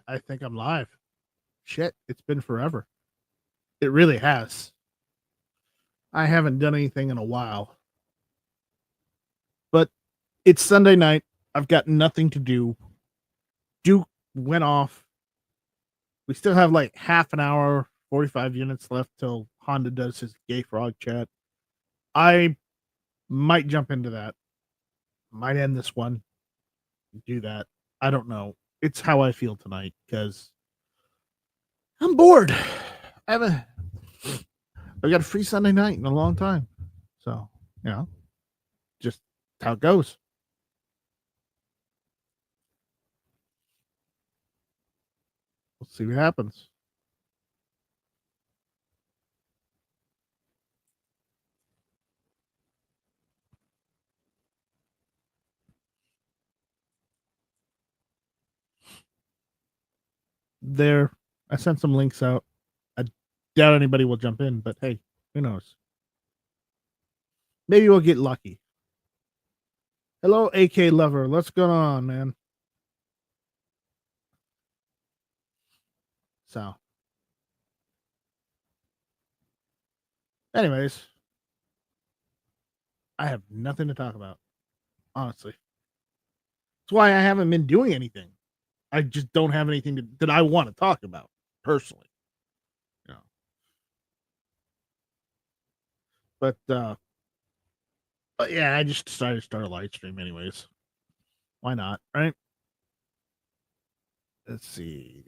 I think I'm live. Shit, it's been forever. It really has. I haven't done anything in a while. But it's Sunday night. I've got nothing to do. Duke went off. We still have like half an hour, 45 minutes left till Honda does his gay frog chat. I might jump into that. Might end this one. Do that. I don't know. It's how I feel tonight because I'm bored. I haven't. I've got a free Sunday night in a long time, so you know, just how it goes. We'll see what happens. There, I sent some links out. I doubt anybody will jump in, but hey, who knows? Maybe we'll get lucky. Hello, AK Lover. What's going on, man? So, anyways, I have nothing to talk about, honestly. That's why I haven't been doing anything. I just don't have anything that I want to talk about personally. You know. But yeah, I just decided to start a live stream anyways. Why not, right? Let's see.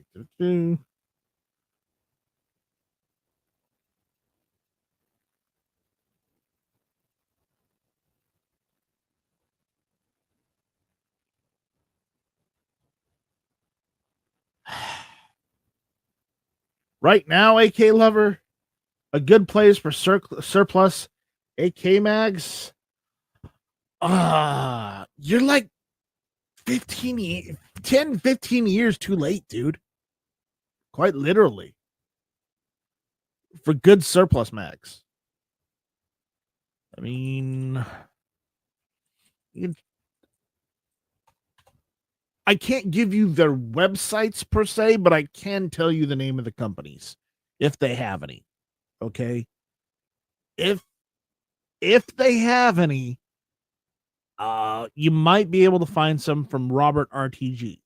Right now, AK Lover, a good place for surplus AK mags. You're like 10, 15 years too late, dude. Quite literally. For good surplus mags. I mean, I can't give you their websites per se, but I can tell you the name of the companies if they have any. Okay? If they have any, you might be able to find some from Robert RTG.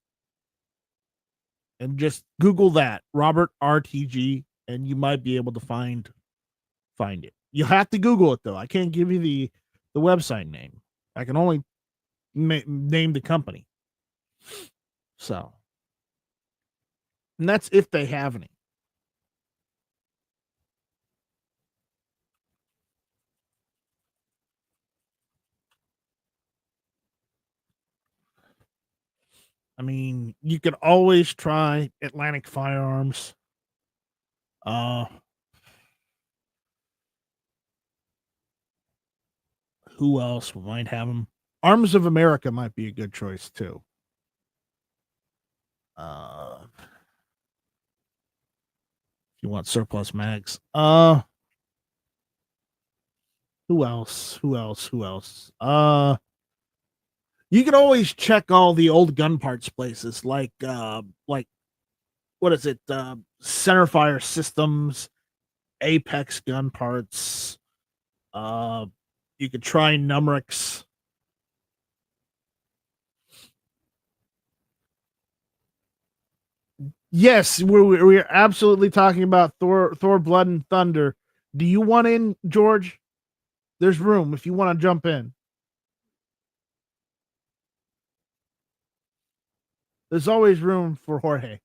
And just Google that, Robert RTG, and you might be able to find it. You have to Google it though. I can't give you the website name. I can only name the company. So, and that's if they have any. I mean, you could always try Atlantic Firearms. Who else might have them? Arms of America might be a good choice too. If you want surplus mags. Who else? You can always check all the old gun parts places like what is it? Centerfire Systems, Apex Gun Parts. You could try Numrix. Yes, we're absolutely talking about Thor Blood and Thunder. Do you want in, George? There's room if you want to jump in. There's always room for Jorge.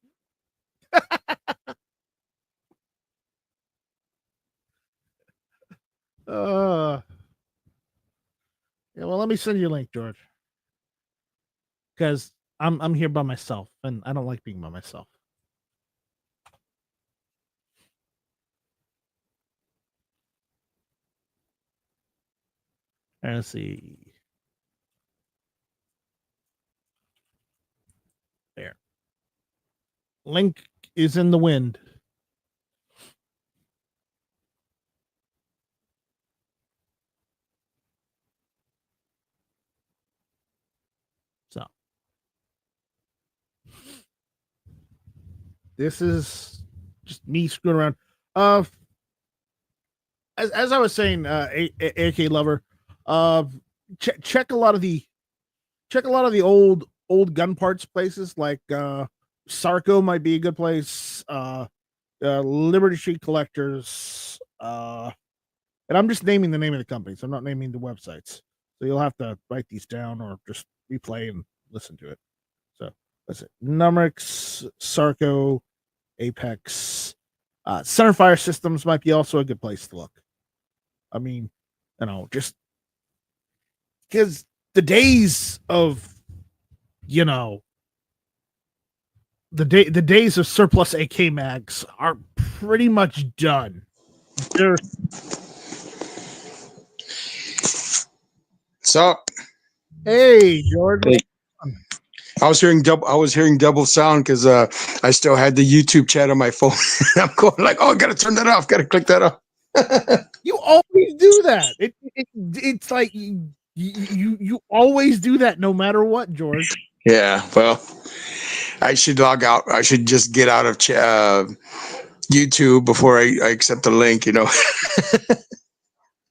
uh yeah, well, let me send you a link, George. Because I'm here by myself and I don't like being by myself. Let's see. There. Link is in the wind. So This is just me screwing around. Uh, as I was saying, AK Lover, uh, check a lot of the old gun parts places like Sarco might be a good place. Liberty Street Collectors. And I'm just naming the name of the companies. I'm not naming the websites. So you'll have to write these down or just replay and listen to it. So that's it. Numrix, Sarco, Apex, Centerfire Systems might be also a good place to look. I mean, just because the days of, the days of surplus AK mags are pretty much done. They're What's up? Hey, George. Hey. I was hearing double sound because I still had the YouTube chat on my phone. I'm going like, oh, I gotta turn that off. Gotta click that off. You always do that. It's like you always do that, no matter what, George. Yeah. Well, I should log out. I should just get out of YouTube before I accept the link.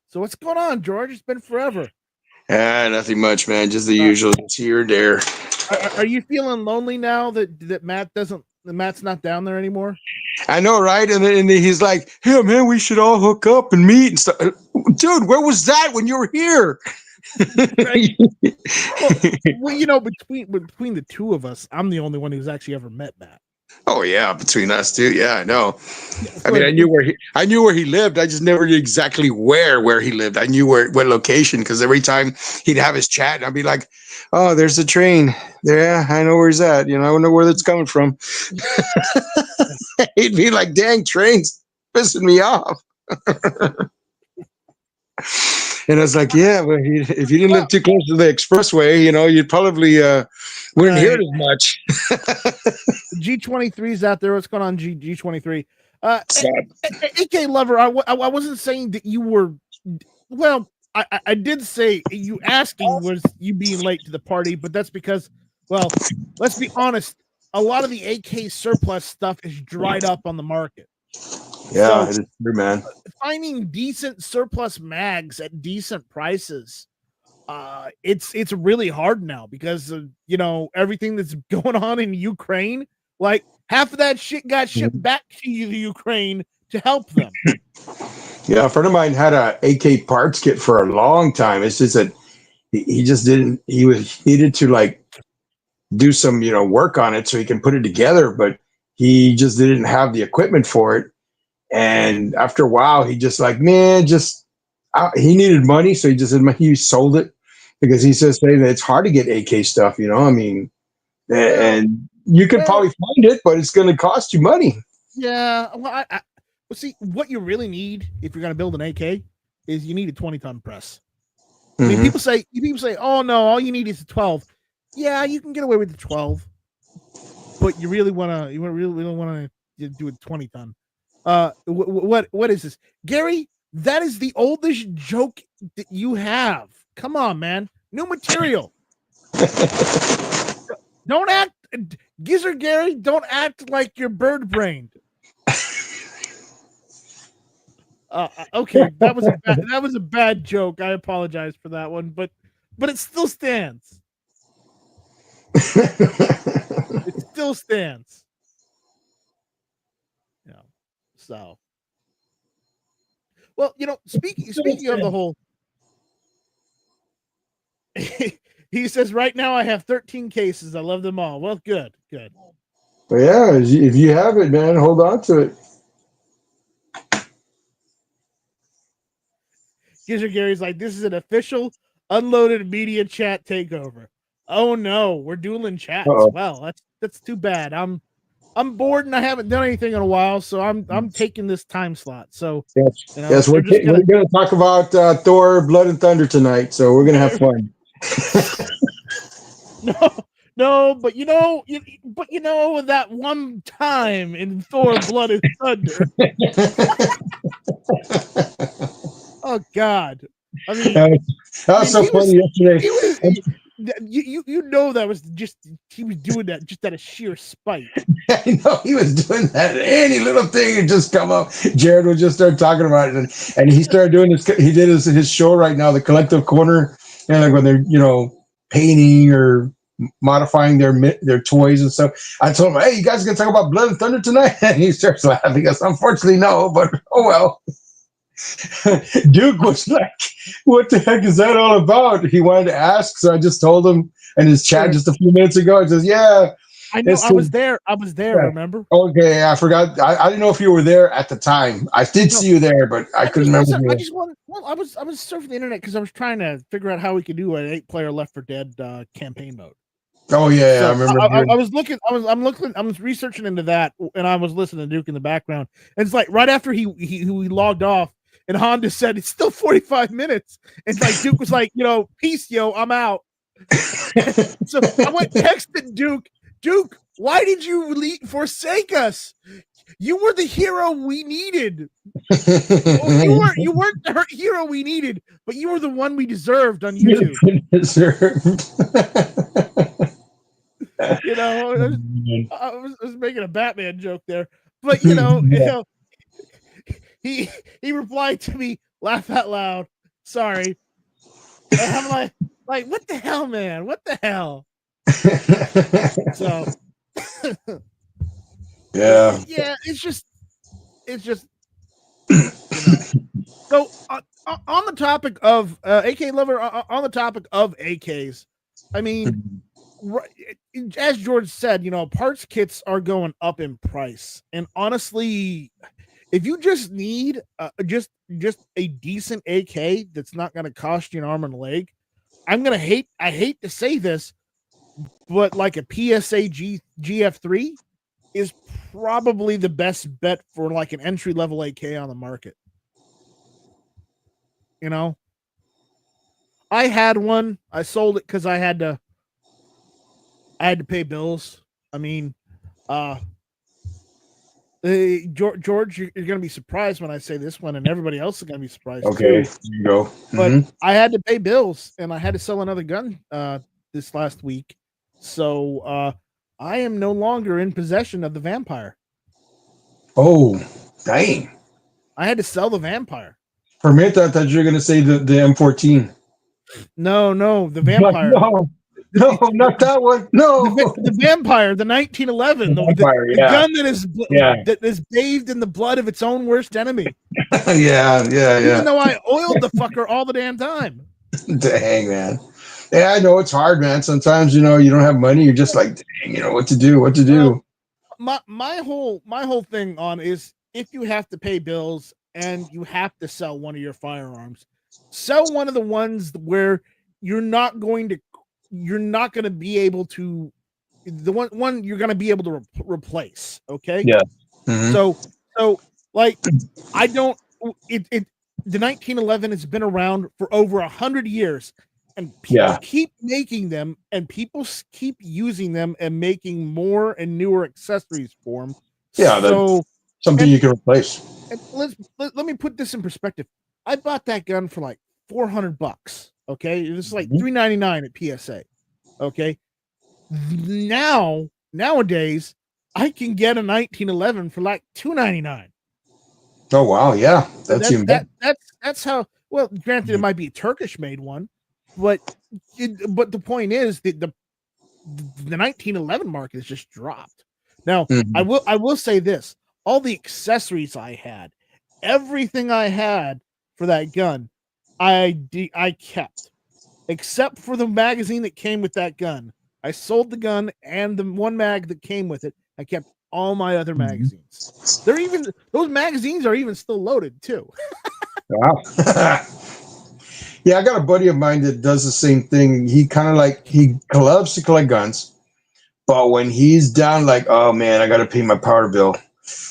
So what's going on, George? It's been forever. Nothing much, man. Just the usual. It's here or there. Are you feeling lonely now that Matt's not down there anymore? I know, right? And then he's like, "Yeah, man, we should all hook up and meet and stuff." Dude, where was that when you were here? Right? Well, between the two of us, I'm the only one who's actually ever met Matt. Oh yeah, between us two, yeah, I know. I mean, I knew where he lived. I just never knew exactly where he lived. I knew what location because every time he'd have his chat, and I'd be like, "Oh, there's a train there. Yeah, I know where he's at. I don't know where that's coming from." He'd be like, "Dang, trains pissing me off." And I was like, "Yeah, well, if you didn't live too close to the expressway, you'd probably wouldn't hear it as much." G23's out there. What's going on, G23? AK Lover, I wasn't saying that you were. Well, I did say you asking was you being late to the party, but that's because, well, let's be honest. A lot of the AK surplus stuff is dried up on the market. Yeah, it is true, man. Finding decent surplus mags at decent prices, it's really hard now because of, everything that's going on in Ukraine. Like half of that shit got shipped back to the Ukraine to help them. Yeah, a friend of mine had a AK parts kit for a long time. It's just that he just didn't. He needed to do some work on it so he can put it together, but he just didn't have the equipment for it. And after a while, he just he needed money, so he sold it because he says that it's hard to get AK stuff. I mean, and you could probably find it, but it's going to cost you money. Yeah. Well, see, what you really need if you're going to build an AK is you need a 20-ton press. I mean, people say, "Oh no, all you need is a 12." Yeah, you can get away with the 12, but you really want to do a 20-ton. What is this, Gary? That is the oldest joke that you have. Come on, man. New material. Don't act, Gizzard Gary. Don't act like you're bird-brained. Okay, that was a bad joke. I apologize for that one, but it still stands. It still stands. So. Well, speaking of the whole, he says right now I have 13 cases. I love them all. Well, good. Well, yeah, if you have it, man, hold on to it. Gizzard Gary's like, this is an official unloaded media chat takeover. Oh no, we're dueling chats. Uh-oh. Well, that's too bad. I'm bored and I haven't done anything in a while, so I'm taking this time slot. So yes, we're going to talk about Thor: Blood and Thunder tonight. So we're going to have fun. No, but that one time in Thor: Blood and Thunder. Oh God! I mean, that was so funny yesterday. You know that was just he was doing that just out of sheer spite. I know he was doing that. Any little thing would just come up. Jared would just start talking about it, and he started doing this. He did his show right now, the Collective Corner, and like when they're painting or modifying their toys and stuff. I told him, "Hey, you guys gonna talk about Blood and Thunder tonight?" And he starts laughing. He goes, "Unfortunately, no, but oh well." Duke was like, "What the heck is that all about?" He wanted to ask, so I just told him in his chat just a few minutes ago. I says, "Yeah, I know. I was there. Yeah. Remember? Okay, I forgot. I didn't know if you were there at the time. I did see you there, but I couldn't remember. I just wanted. Well, I was surfing the internet because I was trying to figure out how we could do an 8-player Left 4 Dead campaign mode. Oh yeah, so I remember. I was looking. I'm looking. I was researching into that, and I was listening to Duke in the background. And it's like right after he logged off, and Honda said it's still 45 minutes. And it's like Duke was like, peace, yo, I'm out. So I went texting Duke. Duke, why did you forsake us? You were the hero we needed. You weren't the hero we needed, but you were the one we deserved on YouTube. I was making a Batman joke there, but he replied to me, laugh out loud, sorry. And I'm like, what the hell, man? What the hell? So yeah, it's just so on the topic of AK lover, on the topic of AKs, I mean, as George said, parts kits are going up in price, and honestly, if you just need just a decent AK that's not going to cost you an arm and a leg, I hate to say this, but like a PSA GF3 is probably the best bet for like an entry level AK on the market. I had one. I sold it because I had to pay bills. I mean, George, you're going to be surprised when I say this one, and everybody else is going to be surprised. Okay, too. There you go. But I had to pay bills, and I had to sell another gun this last week. So I am no longer in possession of the Vampire. Oh, dang. I had to sell the Vampire. For me, I thought you were going to say the M14. No, the Vampire. No, not that one. No, the Vampire, the 1911, the gun that is bathed in the blood of its own worst enemy. yeah. Even though I oiled the fucker all the damn time. Dang, man. Yeah, I know it's hard, man. Sometimes you don't have money. You're just like, dang, what to do? My whole thing on is if you have to pay bills and you have to sell one of your firearms, sell one of the ones where you're not going to be able to the one you're going to be able to replace. Okay. Yeah. Mm-hmm. So like I don't the 1911 has been around for over 100 years, and people keep making them, and people keep using them and making more and newer accessories for them. Yeah. So something you can replace. And let me put this in perspective. I bought that gun for like $400. Okay, this is like $399 at PSA. Okay, nowadays I can get a 1911 for like $299. Oh wow, yeah, that's how. Well, granted, it might be a Turkish-made one, but the point is that the 1911 market has just dropped. Now, I will say this: all the accessories I had, everything I had for that gun, I kept, except for the magazine that came with that gun. I sold the gun and the one mag that came with it. I kept all my other magazines. Those magazines are even still loaded too. Wow. Yeah, I got a buddy of mine that does the same thing. He loves to collect guns, but when he's down, like, oh man, I got to pay my power bill.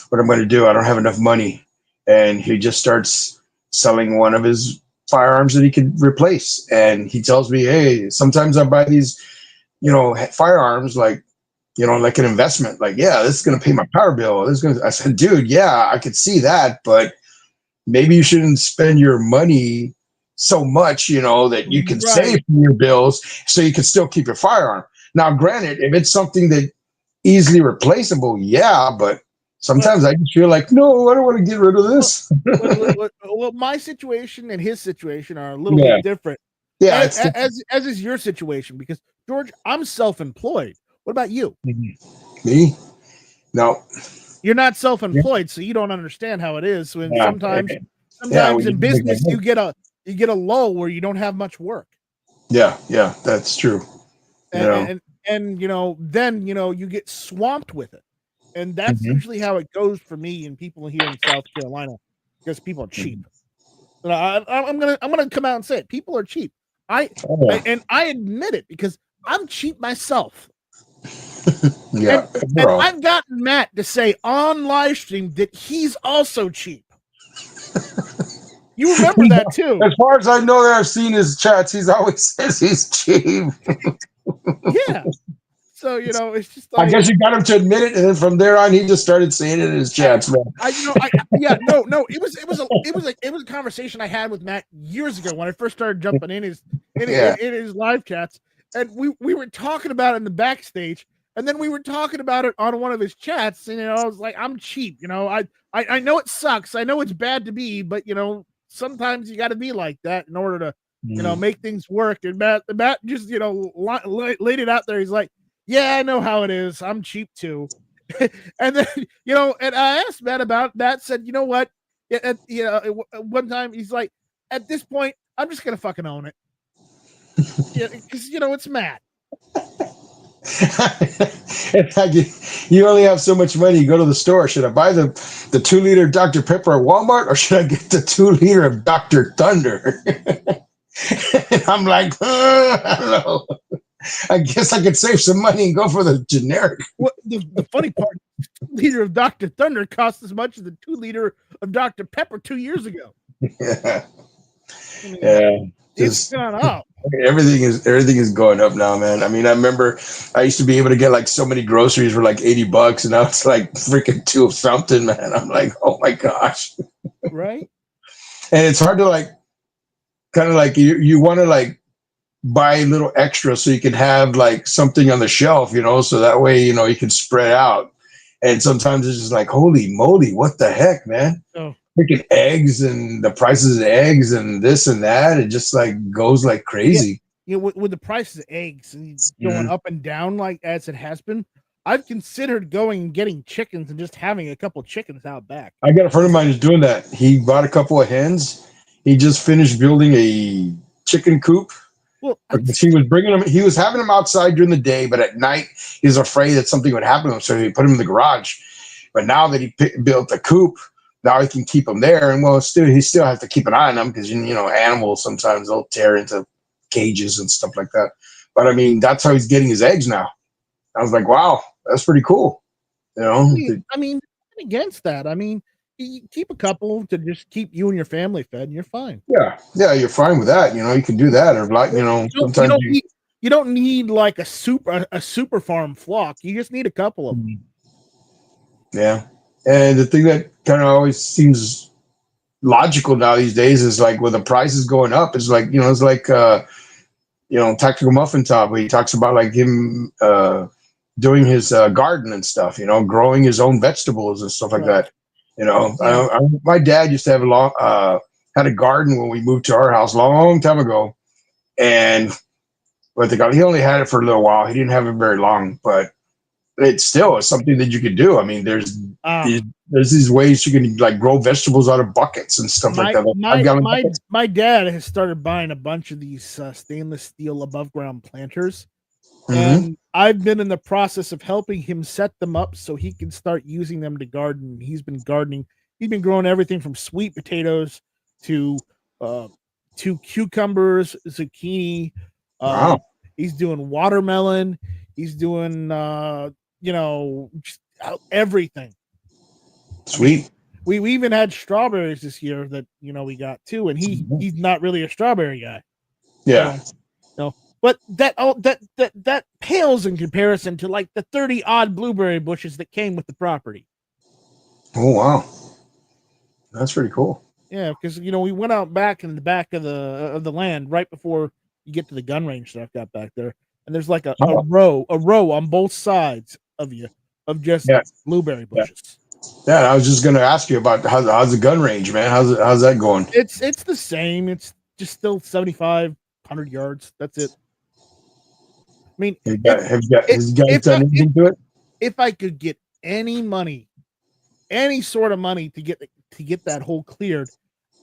What I'm going to do? I don't have enough money, and he just starts selling one of his firearms that he could replace. And he tells me, hey, sometimes I buy these, firearms like an investment. Like, yeah, this is going to pay my power bill. I said, dude, yeah, I could see that, but maybe you shouldn't spend your money so much, that you can Right. save from your bills, so you can still keep your firearm. Now, granted, if it's something that easily replaceable, yeah, but Well, sometimes I just feel like, no, I don't want to get rid of well, this. well, my situation and his situation are a little Yeah, bit different, yeah, it's as is your situation, because George, I'm self-employed. What about you? me. No, You're not yeah, self-employed, so you don't understand how it is. When yeah, yeah, sometimes in business you get a lull where you don't have much work. yeah, that's true. You know, And then you get swamped with it, and that's Mhm. usually how it goes for me and people here in South Carolina, because people are cheap. I'm gonna come out and say it. People are cheap. I, Oh, and I admit it because I'm cheap myself. yeah, And we're all. I've gotten Matt to say on live stream that he's also cheap. You remember that too. As far as I know, that I've seen his chats, he's always says he's cheap. Yeah. So it's just I like guess you got him to admit it, and then from there on, he just started saying it in his I, chats, man. yeah, no, it was a conversation I had with Matt years ago when I first started jumping in his Yeah. in his live chats, and we were talking about it in the backstage, and then we were talking about it on one of his chats, and I was like, I'm cheap, I know it sucks, I know it's bad to be, but sometimes you got to be like that in order to Mm. make things work. And Matt just laid it out there. He's like, yeah, I know how it is. I'm cheap too. And then and I asked Matt about that. Said, you know what? One time he's like, at this point, I'm just gonna fucking own it. Yeah, because it's Matt. It's like you only have so much money. You go to the store. Should I buy the 2 liter Dr. Pepper at Walmart, or should I get the 2 liter of Dr. Thunder? And I'm like, I don't know. I guess I could save some money and go for the generic. What the funny part? 2 liter of Dr. Thunder cost as much as the 2 liter of Dr. Pepper 2 years ago. Yeah, I mean, yeah. it's Just gone up. everything is going up now, man. I mean, I remember I used to be able to get like so many groceries for like $80, and now it's like freaking two of something, man. I'm like, oh my gosh. Right? And it's hard to like kind of like you want to like buy a little extra so you can have like something on the shelf, so that way you can spread out. And sometimes it's just like, holy moly, what the heck, man. Oh, Freaking eggs, and the prices of eggs and this and that, it just like goes like yeah. crazy. With the prices of eggs going Mhm. up and down like as it has been, I've considered going and getting chickens and just having a couple chickens out back. I got a friend of mine who's doing that. He bought a couple of hens. He just finished building a chicken coop. Well, He was bringing them. He was having them outside during the day, but at night he was afraid that something would happen to him, so he put them in the garage. But now that he built the coop, now he can keep them there. And well, he still has to keep an eye on them because animals sometimes they'll tear into cages and stuff like that. But I mean, that's how he's getting his eggs now. I was like, wow, that's pretty cool. I mean, against that. I mean, you keep a couple to just keep you and your family fed, and you're fine. Yeah, you're fine with that. You can do that, or like, You sometimes don't need like a super farm flock. You just need a couple of them. Yeah. And the thing that kind of always seems logical now these days is like with the prices going up, it's like, it's like, Tactical Muffin Top, where he talks about like him doing his garden and stuff, growing his own vegetables and stuff like Right. that. Yeah. My dad used to have had a garden when we moved to our house long time ago. And what they got, he only had it for a little while. He didn't have it very long, but it still is something that you could do. I mean, there's these ways you can like grow vegetables out of buckets and stuff like My that. I've my got my my dad has started buying a bunch of these stainless steel above ground planters, Mhm. and I've been in the process of helping him set them up so he can start using them to garden. He's been gardening. He's been growing everything from sweet potatoes to uh, cucumbers, zucchini. Uh, Wow, he's doing watermelon. He's doing just everything. I mean, sweet. we even had strawberries this year that we got too, and he's not really a strawberry guy. Yeah. So no, but that pales in comparison to like the 30 odd blueberry bushes that came with the property. Oh wow, that's pretty cool. Yeah, because we went out back in the back of the land right before you get to the gun range that I've got back there, and there's like a Oh, row on both sides of you of just yeah, blueberry yeah, bushes. yeah. I was just gonna ask you about how's the gun range, man? How's that going? It's the same. It's just still 75-100 yards. That's it. I mean, Have you guys done anything to it? if I could get any money, any sort of money to get that hole cleared,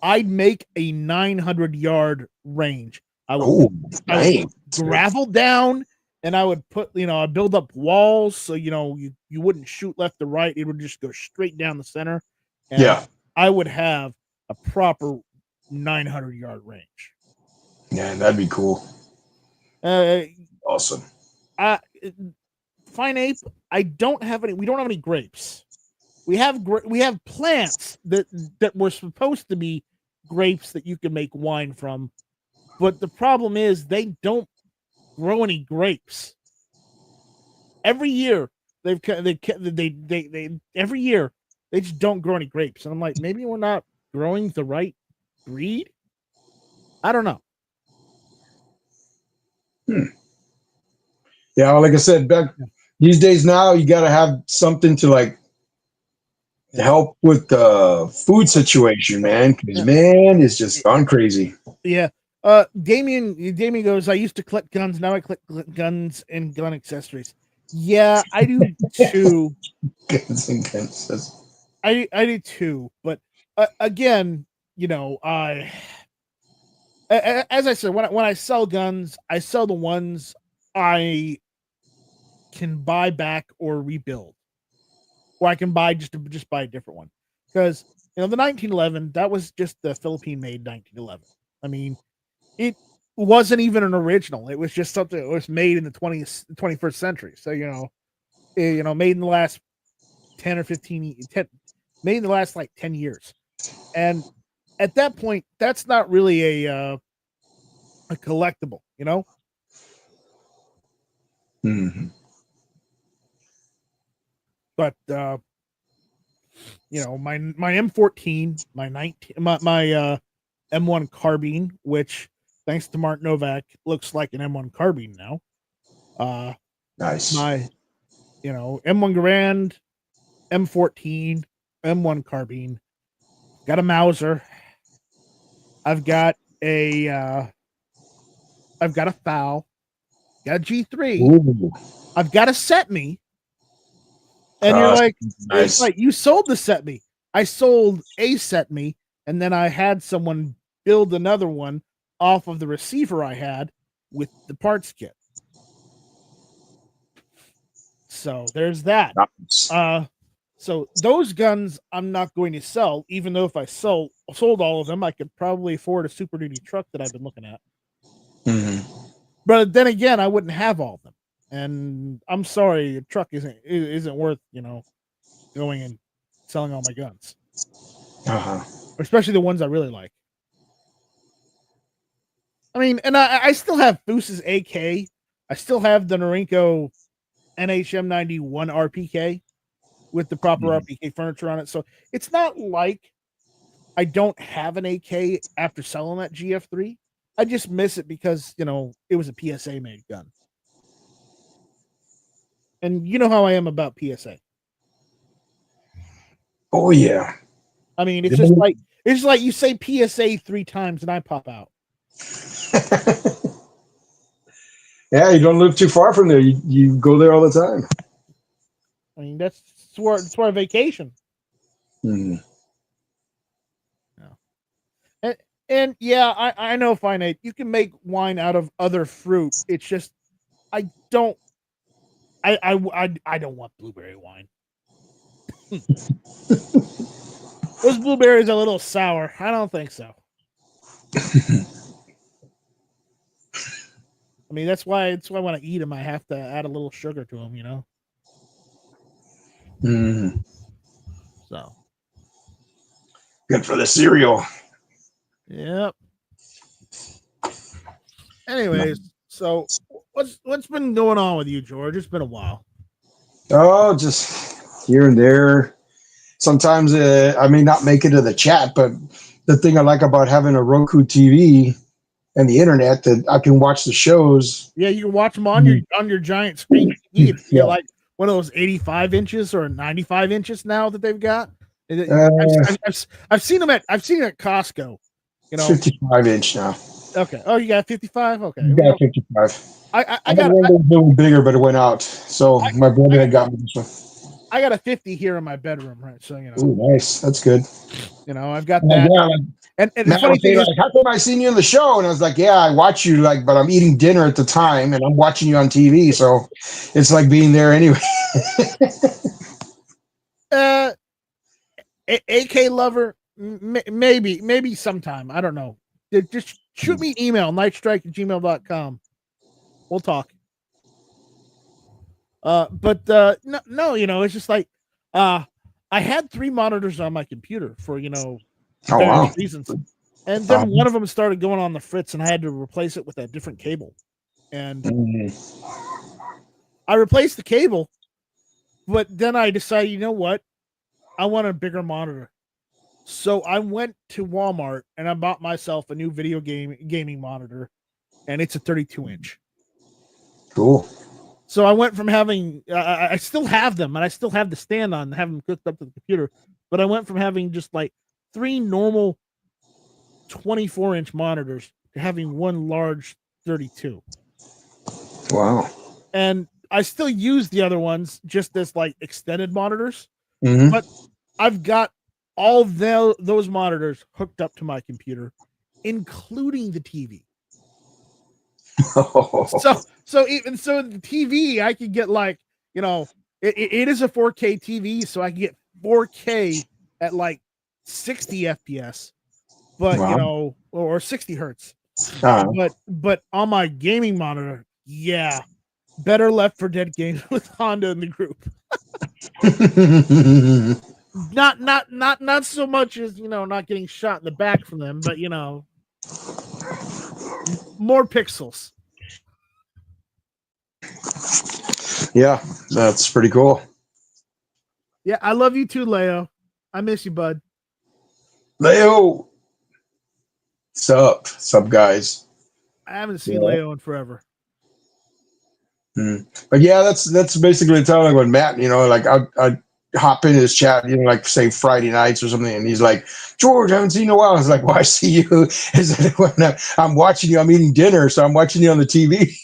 I'd make a 900-yard range. I would Oh, I would dang. gravel down, and I would put I build up walls so you wouldn't shoot left or right. It would just go straight down the center, and Yeah, I would have a proper 900-yard range. yeah, that'd be cool. Uh, Awesome. I Fine Ape. I don't have any. We don't have any grapes. We have plants that were supposed to be grapes that you can make wine from, but the problem is they don't grow any grapes. Every year they every year they just don't grow any grapes, and I'm like, maybe we're not growing the right breed. I don't know. Yeah, like I said, back these days now, you got to have something to like help with the food situation, man. Because man, it's just gone crazy. Yeah. Damien goes, I used to collect guns, now I collect guns and gun accessories. Yeah, I do too. Guns and guns. I do too. But again, I as I said, when I sell guns, I sell the ones I can buy back or rebuild, or I can buy just buy a different one. Because the 1911, that was just the Philippine made 1911. I mean, it wasn't even an original. It was just something that was made in the 21st century. So made in the last 10 or 10, made in the last like 10 years. And at that point, that's not really a collectible, Mm-hmm. But my M14, my 19, my M1 carbine, which thanks to Mark Novak looks like an M1 carbine now. Nice. My M1 Garand, M14, M1 carbine. Got a Mauser. I've got a FAL. Got a G3. Ooh. I've got a Set Me. And you're like, nice. It's like you sold the Set Me. I sold a Set Me, and then I had someone build another one off of the receiver I had with the parts kit. So there's that. Nice. So those guns I'm not going to sell, even though if I sold all of them, I could probably afford a Super Duty truck that I've been looking at. Mm-hmm. But then again, I wouldn't have all of them. And I'm sorry, a truck isn't worth, going and selling all my guns. Uh-huh. Especially the ones I really like. I mean, and I still have Foos's AK. I still have the Norinco NHM91 RPK with the proper RPK furniture on it. So it's not like I don't have an AK after selling that GF3. I just miss it because, it was a PSA made gun. And you know how I am about PSA. Oh yeah. I mean, it's just like you say PSA 3 times and I pop out. Yeah, you don't live too far from there. You go there all the time. I mean, that's where I vacation. Mm-hmm. And yeah, I know, Finite, you can make wine out of other fruit. It's just I don't want blueberry wine. Those blueberries are a little sour. I don't think so. I mean, that's why when I eat them, I have to add a little sugar to them, Mm-hmm. So Good for the cereal. Yep. Anyways, so what's been going on with you, George? It's been a while. Oh, just here and there. Sometimes I may not make it to the chat, but the thing I like about having a Roku TV and the internet, that I can watch the shows. Yeah, you can watch them on your giant screen TV. If you Yeah. get like one of those 85 inches or 95 inches now that they've got. I've seen them at Costco. You know, 55-inch now. okay. Oh, you got 55. Okay, You got 55. I got got one that was a little bigger, but it went out. So my brother had got me this one. I got a 50 here in my bedroom, right? So you know, Ooh, nice. That's good. you know, I've got that. Yeah, And the Matt funny would say, thing is, like, how come I seen you in the show? And I was like, yeah, I watch you, like, but I'm eating dinner at the time and I'm watching you on TV. So it's like being there anyway. AK lover, maybe sometime. I don't know. Just shoot me an email, nightstrike@gmail.com. We'll talk. No, you know, it's just like, I had 3 monitors on my computer for, you know, various reasons. And then one of them started going on the fritz and I had to replace it with a different cable. And I replaced the cable, but then I decided, you know what? I want a bigger monitor. So I went to Walmart and I bought myself a new video gaming monitor, and it's a 32-inch. Cool. So I went from having, I still have them, and I still have the stand on, have them hooked up to the computer, but I went from having just like 3 normal 24-inch monitors to having one large 32. Wow. And I still use the other ones just as like extended monitors, but I've got all those monitors hooked up to my computer, including the TV. So even so, the TV I could get, like, you know, it is a 4K TV, so I can get 4K at like 60 FPS, but you know, or 60 hertz. But on my gaming monitor, yeah, better Left 4 Dead games with Honda in the group. Not so much as, you know, not getting shot in the back from them, but you know, more pixels. Yeah, that's pretty cool. Yeah, I love you too, Leo. I miss you, bud. Leo, sup, guys. I haven't seen Leo in forever. But yeah, that's basically the time, like when Matt, you know, like I hop in his chat, you know, like say Friday nights or something, and he's like, George, I haven't seen you in a while. I was like, well, I see you. Is that when I'm watching you, I'm eating dinner, so I'm watching you on the TV.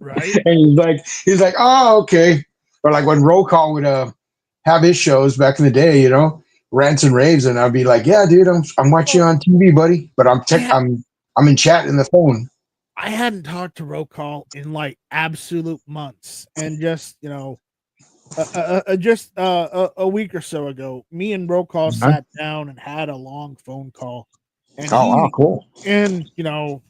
Right. And he's like, oh, okay. Or like when Roll Call would have his shows back in the day, you know, rants and raves, and I'd be like, yeah, dude, I'm watching you on TV, buddy, but I'm in chat in the phone. I hadn't talked to Roll Call in like absolute months, and just, you know, just a week or so ago, me and Roll Call sat down and had a long phone call. And cool. And you know,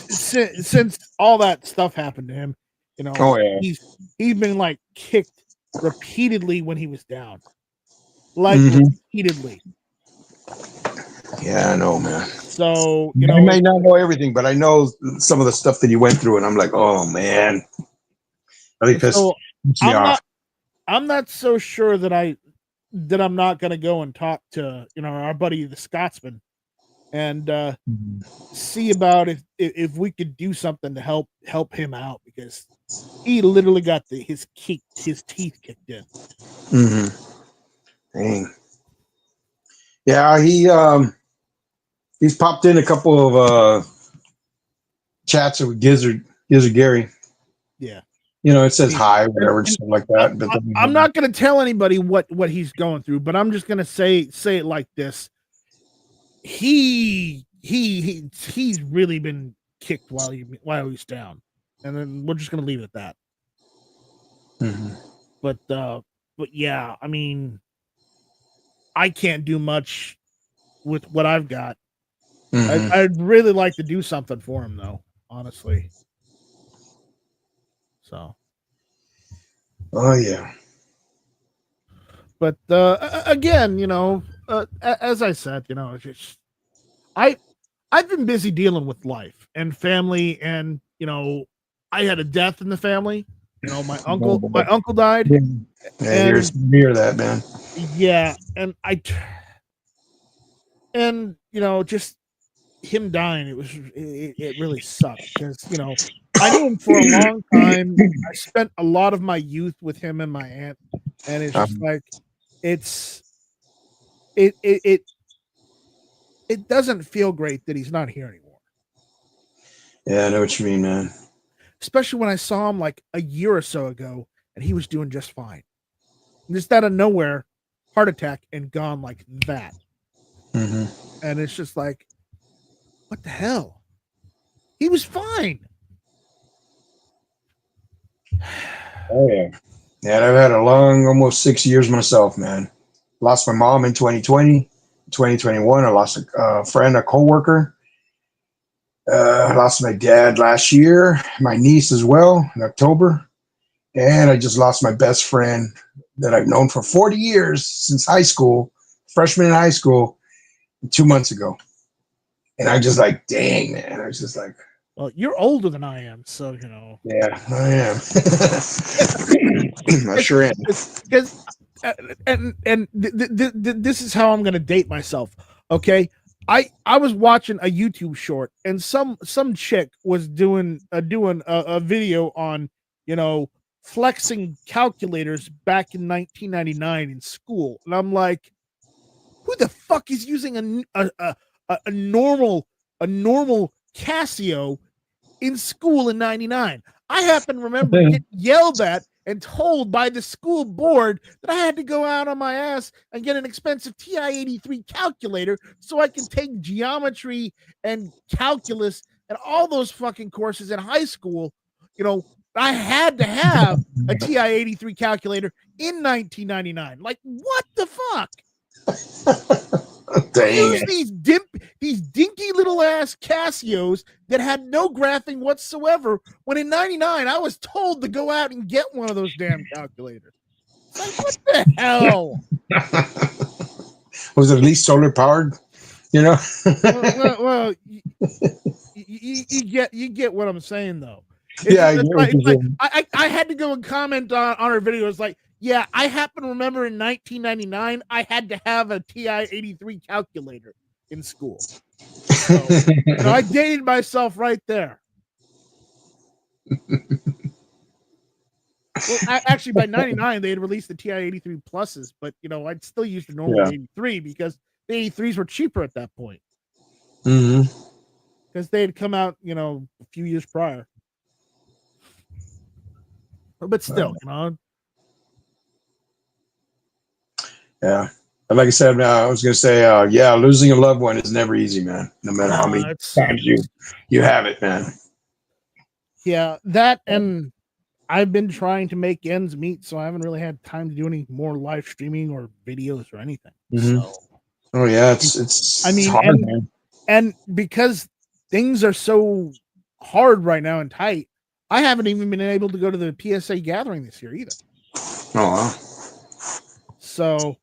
since all that stuff happened to him, you know, he's been like kicked repeatedly when he was down, like repeatedly. Yeah, I know, man. So, you know, I may not know everything, but I know some of the stuff that you went through, and I'm like, oh man, really pissed me off. I'm not so sure that I'm not going to go and talk to, you know, our buddy the Scotsman, and see about if we could do something to help him out, because he literally got his teeth kicked in. Dang. Yeah, he's popped in a couple of chats with Gizzard Gary. Yeah. You know, it says hi, whatever, something like that. But I'm not going to tell anybody what he's going through, but I'm just going to say it like this: he's really been kicked while he's down, and then we're just going to leave it at that. But yeah, I mean, I can't do much with what I've got. I'd really like to do something for him, though, honestly. So. Oh yeah. But again, you know, as I said, you know, I've been busy dealing with life and family, and you know, I had a death in the family. You know, my uncle died. Yeah, hear that, man. Yeah, and and just him dying, it really sucked because I knew him for a long time. I spent a lot of my youth with him and my aunt, and it's just like it doesn't feel great that he's not here anymore. Yeah, I know what you mean, man. Especially when I saw him like a year or so ago, and he was doing just fine. Just out of nowhere, heart attack and gone like that. Mm-hmm. And it's just like, what the hell? He was fine. Oh yeah. Yeah, I've had a long, almost 6 years myself, man. Lost my mom in 2020. 2021, I lost a friend, a coworker. I lost my dad last year, my niece as well in October. And I just lost my best friend that I've known for 40 years since high school, freshman in high school, 2 months ago. And I just like, dang, man. I was just like, well, you're older than I am, so yeah, I am. I sure am. Because this is how I'm going to date myself. Okay, I was watching a YouTube short, and some chick was doing a video on flexing calculators back in 1999 in school, and I'm like, who the fuck is using a normal Casio in school in 99? I happen to remember getting yelled at and told by the school board that I had to go out on my ass and get an expensive TI-83 calculator so I can take geometry and calculus and all those fucking courses in high school. I had to have a TI-83 calculator in 1999. Like, what the fuck? Use these dinky little ass Casios that had no graphing whatsoever, when in 99 I was told to go out and get one of those damn calculators. Like, what the hell? Was it at least solar powered? Well, you get what I'm saying, though. I had to go and comment on her video. It's like, yeah, I happen to remember in 1999, I had to have a TI-83 calculator in school. So, I dated myself right there. Well, actually, by 99, they had released the TI-83 pluses, but, I'd still use the normal 83 because the 83s were cheaper at that point. Mm-hmm. Because they had come out, a few years prior. But still, Yeah. And like I said, I was going to say, losing a loved one is never easy, man. No matter how many times you have it, man. Yeah, that, and I've been trying to make ends meet, so I haven't really had time to do any more live streaming or videos or anything. Mm-hmm. So, oh yeah, it's hard, and because things are so hard right now and tight, I haven't even been able to go to the PSA gathering this year either. Oh wow. So,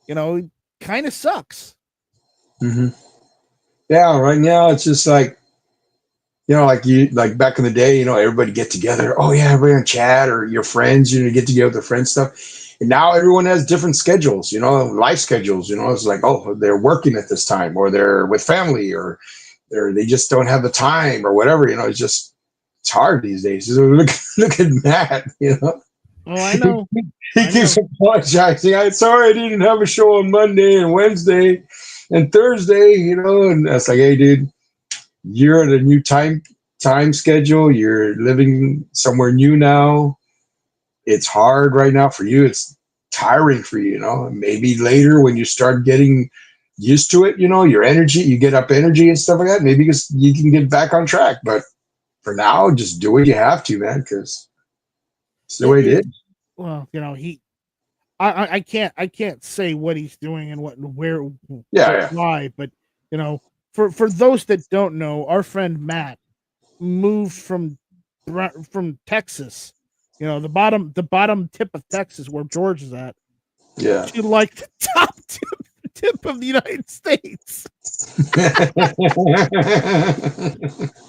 it kind of sucks. Mm-hmm. Yeah, right now it's just like, like back in the day, everybody get together. Oh yeah, everybody on chat or your friends, get together with their friends stuff. And now everyone has different schedules, life schedules. It's like, oh, they're working at this time, or they're with family, or they just don't have the time, or whatever. It's hard these days. Look at Matt. Oh, I know. He keeps apologizing. I'm sorry I didn't have a show on Monday and Wednesday and Thursday, and that's like, hey, dude, you're at a new time schedule. You're living somewhere new now. It's hard right now for you. It's tiring for you, Maybe later when you start getting used to it, your energy, you get up energy and stuff like that. Maybe you can get back on track. But for now, just do what you have to, man, because it's the way it is. Well, I can't say what he's doing and where, why, but for those that don't know, our friend Matt moved from Texas, the bottom tip of Texas where George is at, to like the top tip of the United States.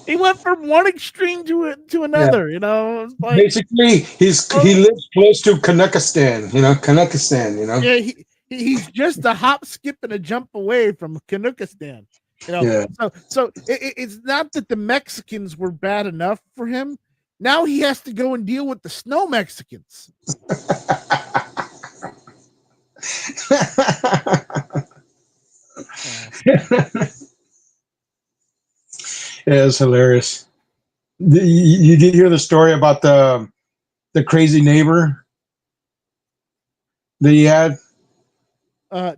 He went from one extreme to another. Like, basically he lives close to Kanakistan. Kanakistan. Yeah, he's just a hop, skip, and a jump away from Kanukistan. You know, Yeah. so it's not that the Mexicans were bad enough for him. Now he has to go and deal with the snow Mexicans. Yeah, it's hilarious. You did hear the story about the crazy neighbor that he had?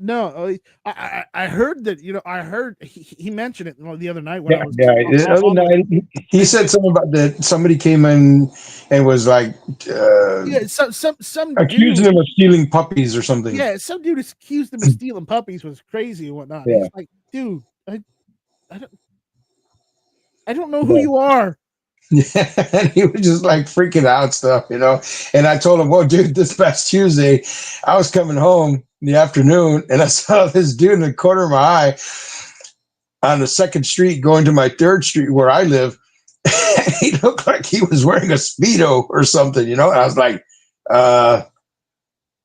No, I heard that. I heard he mentioned it the other night when Yeah, I was yeah. The other on the. night, he said something about that somebody came in and was like Yeah, some accusing dude. him of stealing puppies or something. Yeah, some dude accused him of stealing puppies, was crazy and whatnot. Yeah. He's like, dude, I don't I don't know who Yeah. you are. Yeah, and he was just like freaking out stuff, you know. And I told him, well, dude, this past Tuesday, I was coming home in the afternoon and I saw this dude in the corner of my eye on the second street going to my third street where I live. And he looked like he was wearing a Speedo or something, you know. And I was like,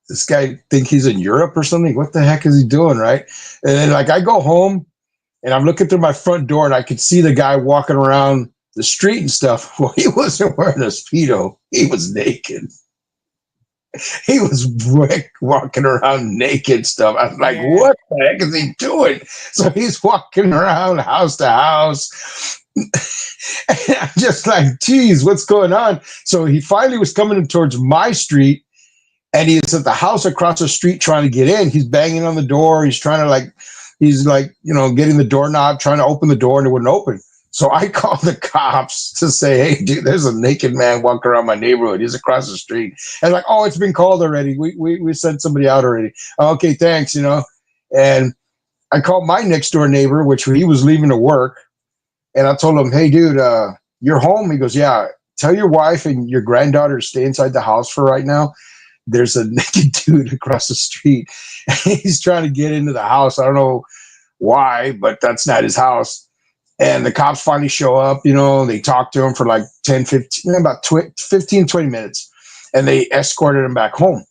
this guy think he's in Europe or something? What the heck is he doing, right? And then like I go home and I'm looking through my front door and I could see the guy walking around the street and stuff. Well, he wasn't wearing a Speedo. He was naked. He was walking around naked stuff. I was like, Yeah. what the heck is he doing? So he's walking around house to house. And I'm just like, geez, what's going on? So he finally was coming towards my street and he's at the house across the street trying to get in. He's banging on the door. He's trying to he's getting the doorknob, trying to open the door, and it wouldn't open. So I called the cops to say, hey, dude, there's a naked man walking around my neighborhood. He's across the street. And like, oh, it's been called already. We sent somebody out already. Okay, thanks, you know. And I called my next door neighbor, which he was leaving to work. And I told him, hey, dude, you're home? He goes, yeah. Tell your wife and your granddaughter to stay inside the house for right now. There's a naked dude across the street. He's trying to get into the house. I don't know why, but that's not his house. And the cops finally show up, you know, they talk to him for like 10, 15, about 15, 20 minutes. And they escorted him back home.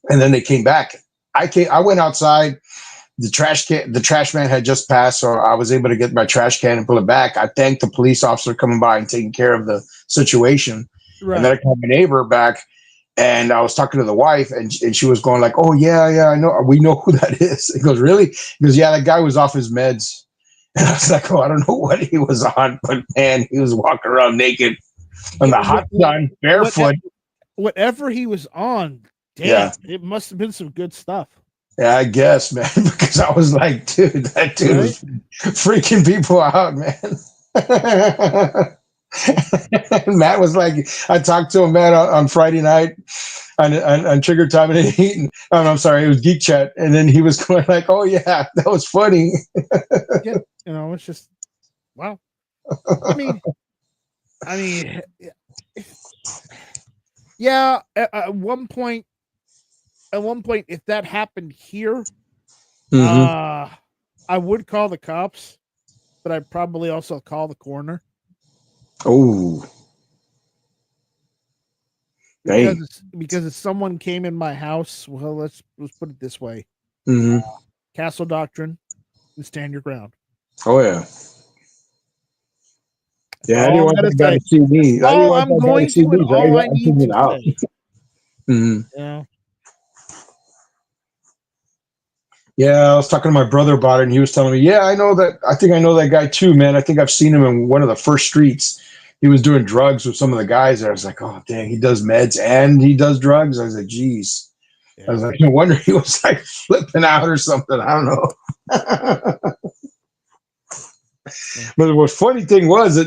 And then they came back. I went outside. The trash man had just passed, so I was able to get my trash can and pull it back. I thanked the police officer coming by and taking care of the situation. Right. And then I called my neighbor back. And I was talking to the wife, and she was going like, "Oh yeah, I know. We know who that is." He goes, "Really?" He goes, "Yeah, that guy was off his meds." And I was like, "Oh, I don't know what he was on, but man, he was walking around naked on the hot sun, barefoot." Whatever he was on, damn, it must have been some good stuff. Yeah, I guess, man, because I was like, dude, that dude was freaking people out, man. Matt was like, I talked to him, Matt, on Friday night on Trigger Time, and I'm sorry, it was Geek Chat, and then he was going like, "Oh yeah, that was funny." Yeah, it's just wow. I mean, yeah. At one point, if that happened here, I would call the cops, but I'd probably also call the coroner. Oh. Because if someone came in my house, well, let's put it this way: Castle Doctrine, and stand your ground. Oh yeah, yeah. I didn't want that guy to see me. All I'm going to, and all I need to say. Yeah. Yeah, I was talking to my brother about it, and he was telling me, "Yeah, I know that. I think I know that guy too, man. I think I've seen him in one of the first streets. He was doing drugs with some of the guys there." I was like, "Oh, dang, he does meds and he does drugs." I was like, "Geez." Yeah. I was like, "No wonder he was like flipping out or something." I don't know. But the most funny thing was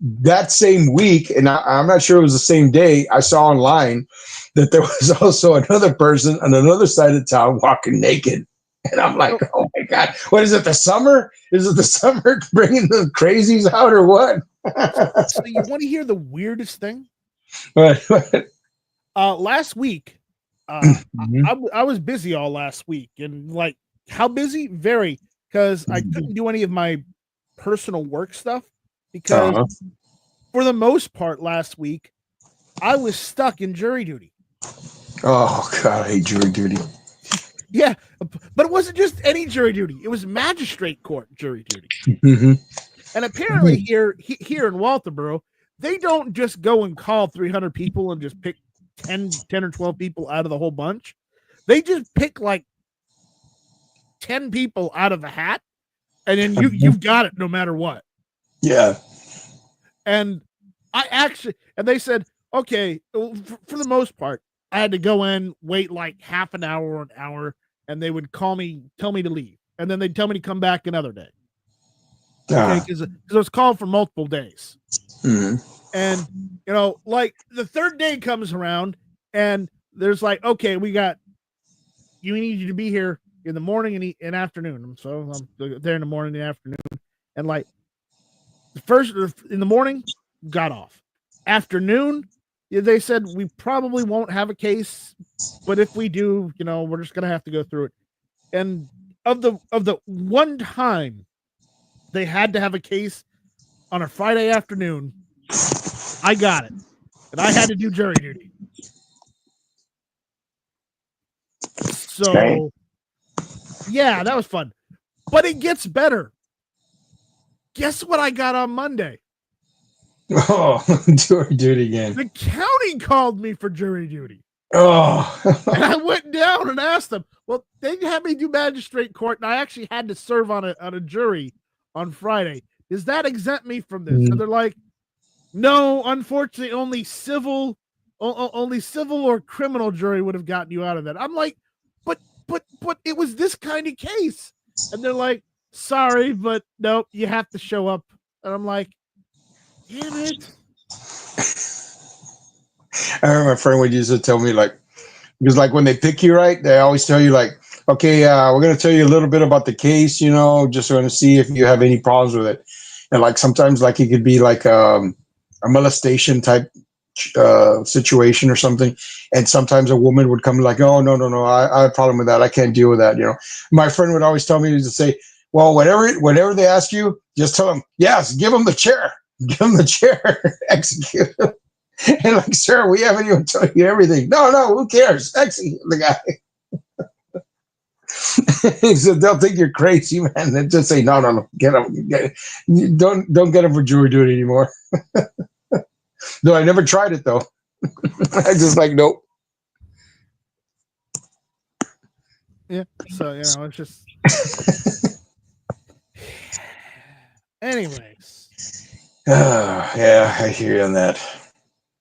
that same week, and I'm not sure it was the same day, I saw online that there was also another person on another side of town walking naked. And I'm like, oh my God, what is it, the summer? Is it the summer bringing the crazies out or what? So you want to hear the weirdest thing? What? Last week, I was busy all last week. And like, how busy? Very, because I couldn't do any of my personal work stuff because for the most part last week, I was stuck in jury duty. Oh God, I hate jury duty. Yeah, but it wasn't just any jury duty. It was magistrate court jury duty. Mm-hmm. And apparently here in Walterboro, they don't just go and call 300 people and just pick 10 or 12 people out of the whole bunch. They just pick like 10 people out of a hat, and then you've got it no matter what. Yeah. And they said, okay, for the most part, I had to go in, wait like half an hour or an hour, and they would call me, tell me to leave. And then they'd tell me to come back another day. Okay, because it was called for multiple days. Mm-hmm. And, like the third day comes around, and there's like, okay, you need you to be here in the morning and afternoon. So I'm there in the morning and afternoon. And like the first in the morning, got off. Afternoon, they said we probably won't have a case, but if we do, we're just gonna have to go through it. And of the one time they had to have a case on a Friday afternoon, I got it, and I had to do jury duty. So, yeah, that was fun. But it gets better. Guess what I got on Monday? Oh, jury duty again. The county called me for jury duty. Oh. And I went down and asked them. Well, they had me do magistrate court, and I actually had to serve on a jury on Friday. Does that exempt me from this? Mm-hmm. And they're like, no, unfortunately, only civil or criminal jury would have gotten you out of that. I'm like, but it was this kind of case. And they're like, sorry, but nope, you have to show up. And I'm like, damn it. I remember my friend would used to tell me, like, because like when they pick you, right, they always tell you like, okay, we're going to tell you a little bit about the case, just going to see if you have any problems with it. And like sometimes like it could be like a molestation type situation or something, and sometimes a woman would come like, oh no, I have a problem with that, I can't deal with that. My friend would always tell me to say, well, whatever they ask you, just tell them yes, give them the chair, execute. And like, sir, we haven't even told you everything. No, who cares, execute the guy. So they'll think you're crazy, man. They just say no, get him, don't get him for jury duty anymore. No, I never tried it though. I just like, nope. Yeah. So, it's just. Anyways. Yeah, I hear you on that.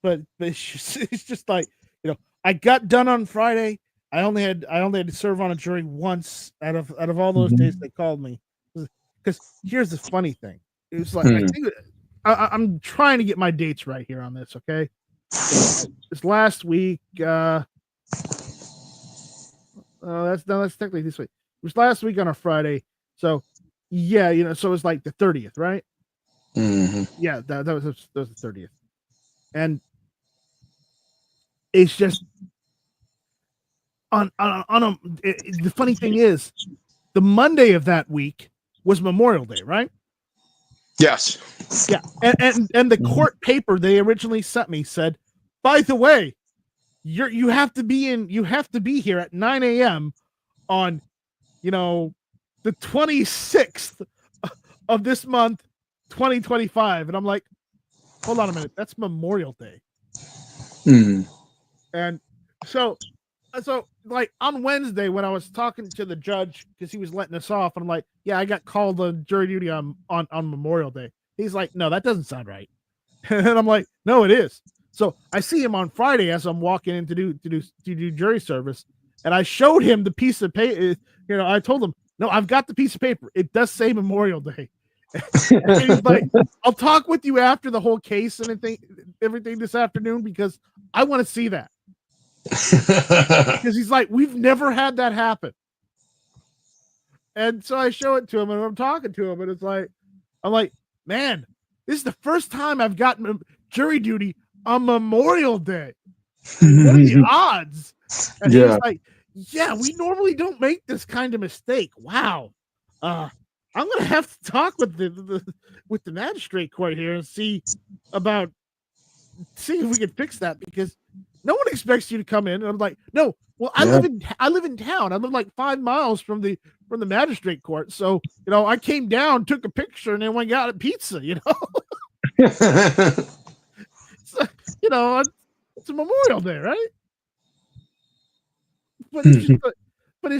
But it's just like, I got done on Friday. I only had to serve on a jury once out of all those days they called me. Because here's the funny thing. It was like, I think I'm trying to get my dates right here on this, okay? This last week, that's technically this week. It was last week on a Friday. So, yeah, so it was like the 30th, right? Mm-hmm. Yeah, that was the 30th. And it's just the funny thing is, the Monday of that week was Memorial Day, right? Yes. Yeah, and the court paper they originally sent me said, by the way, you have to be here at 9 a.m. on, the 26th of this month, 2025. And I'm like, hold on a minute, that's Memorial Day. And so like on Wednesday when I was talking to the judge because he was letting us off, and I'm like, yeah, I got called on jury duty on Memorial Day. He's like, no, that doesn't sound right. And I'm like, no, it is. So I see him on Friday as I'm walking in to do jury service, and I showed him the piece of paper. I told him, no, I've got the piece of paper. It does say Memorial Day. And he's like, I'll talk with you after the whole case and everything this afternoon because I want to see that. Because he's like, we've never had that happen. And so I show it to him and I'm talking to him, and I'm like, man, this is the first time I've gotten jury duty on Memorial Day. What are the odds? And he's like, yeah, we normally don't make this kind of mistake. Wow. I'm gonna have to talk with the magistrate court here and see if we can fix that, because No one expects you to come in. And I'm like, no. Well, I live in town. I live like 5 miles from the magistrate court. So I came down, took a picture, and then went and got a pizza. So, it's a Memorial Day, right? But it's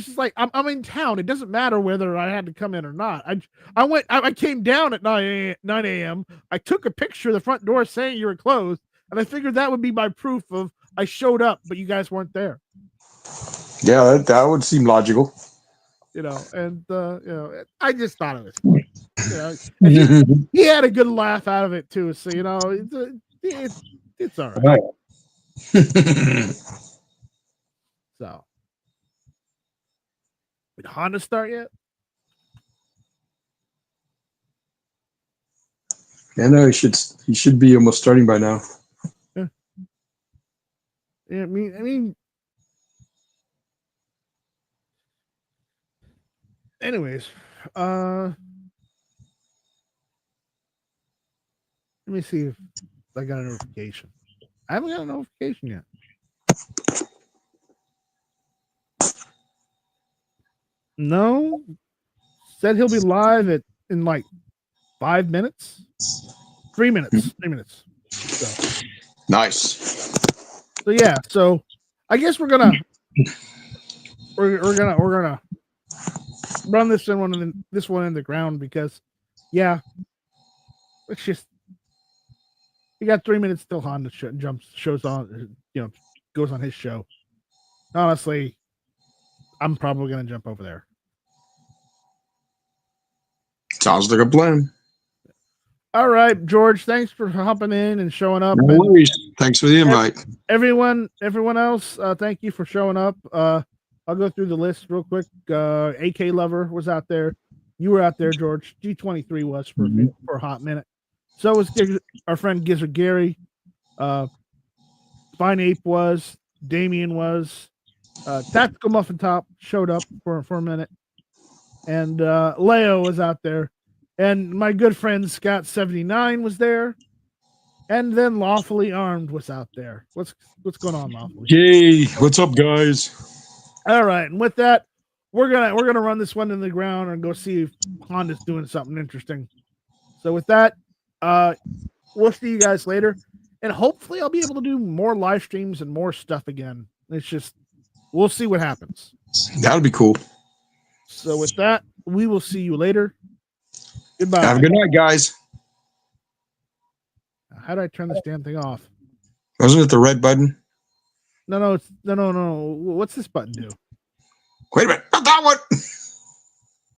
just like I'm in town. It doesn't matter whether I had to come in or not. I came down at 9 a.m. I took a picture of the front door saying you were closed, and I figured that would be my proof of I showed up, but you guys weren't there. Yeah, that would seem logical. I just thought it was funny. And he had a good laugh out of it too. So it's all right. So, did Honda start yet? Yeah, no, he should be almost starting by now. Yeah, I mean. Anyways, let me see if I got a notification. I haven't got a notification yet. No, said he'll be live in like 5 minutes. 3 minutes. 3 minutes. So. Nice. So yeah, so I guess we're gonna run this one in the ground because it's just we got 3 minutes till Honda shows on, goes on his show. Honestly, I'm probably gonna jump over there. Sounds like a plan. All right, George, thanks for hopping in and showing up. No worries. Thanks for the invite. Everyone else, thank you for showing up. I'll go through the list real quick. AK Lover was out there. You were out there, George. G23 was for a hot minute. So was our friend Gizzard Gary. Fine Ape was. Damien was. Tactical Muffin Top showed up for a minute. And Leo was out there. And my good friend Scott79 was there. And then Lawfully Armed was out there. What's going on, Lawfully? Yay! What's up, guys? All right, and with that, we're gonna run this one in the ground and go see if Honda's doing something interesting. So with that, we'll see you guys later, and hopefully I'll be able to do more live streams and more stuff again. It's just we'll see what happens. That'll be cool. So with that, we will see you later. Goodbye. Have a good night, guys. How do I turn this damn thing off? Wasn't it the red button? No. What's this button do? Wait a minute. Not that one.